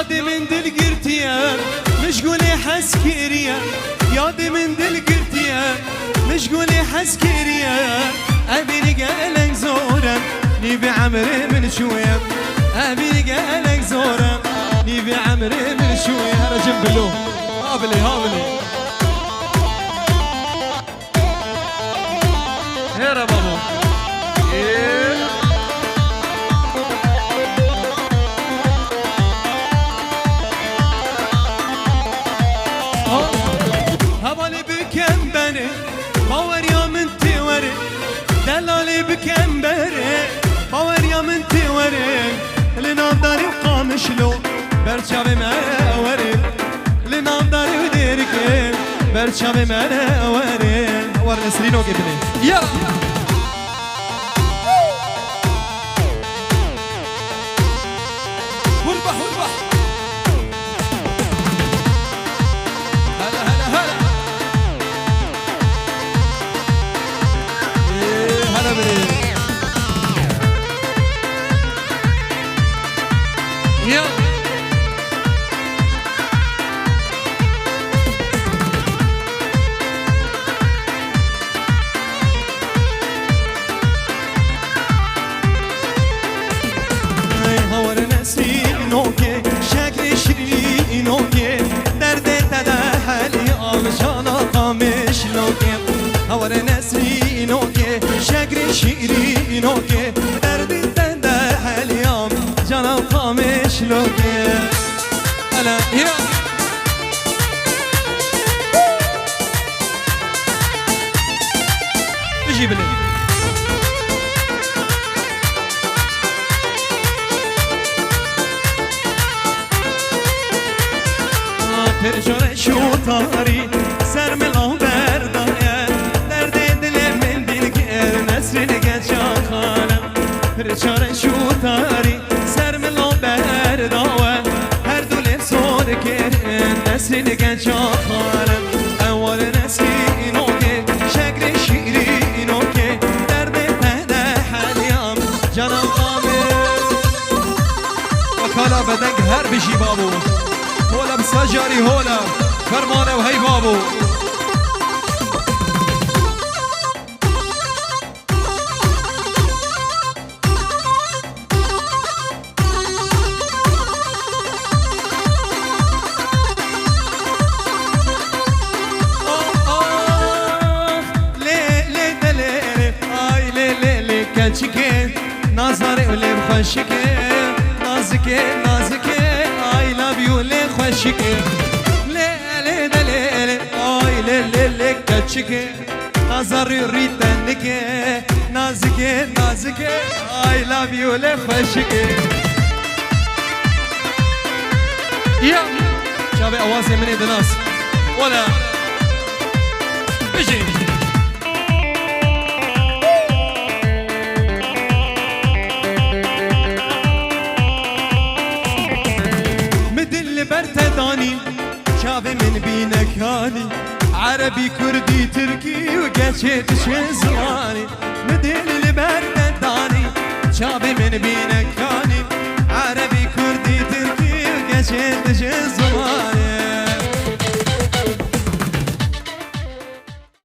يادي من دل قرتيا مش قولي حسكريا يادي من دل قرتيا مش قولي حسكريا أبي رجالك زورا نبي عمري من شوية أبي رجالك زورا نبي عمري من شوية رجم بلو هابلي هابلي هيرا بابو هبالي بكم بني باور يا من توري دلالي بكم بري باور يا من توري لنام داري وقامش لو برشابي موري لنام داري وديركي برشابي موري ور نسرينو قبلي يا والبح والبح هلا هلا هلا ايه هلا بلي يا هور نسرینوکه شکر شیرینوکه دردی تنده حلیام جانا قامش لوکه هلا یا بجي بلي ترجر شو طاري سر ملو بردايا درد دل من دل گیر نسر گه چاخانم ترجر شو طاري سر ملو بردايا هر دل سور گیر نسر گه چاخانم اول نسینو که شکر شیرینو که درد پده حلیام جانم قامر وکالا بدنگ هر بشی بابو هولا بسجاري هولا فرمانه وهي بابو ليه دليل اي ليه كلشكي نظري ولي بخشكي نازكي اي لاف يو ليه خشكي ليه دليل اي ليه كلشكي نظري ريتنكي نازكي اي لاف يو ليه خشكي يا شابي اوازي مني دناس ولا بيجي مدل برتداني شافي من بينك هاني عربي كردي تركي وقشيت شزراني مدل برتداني شافي من بينك هاني عربي كردي تركي وقشيت شزراني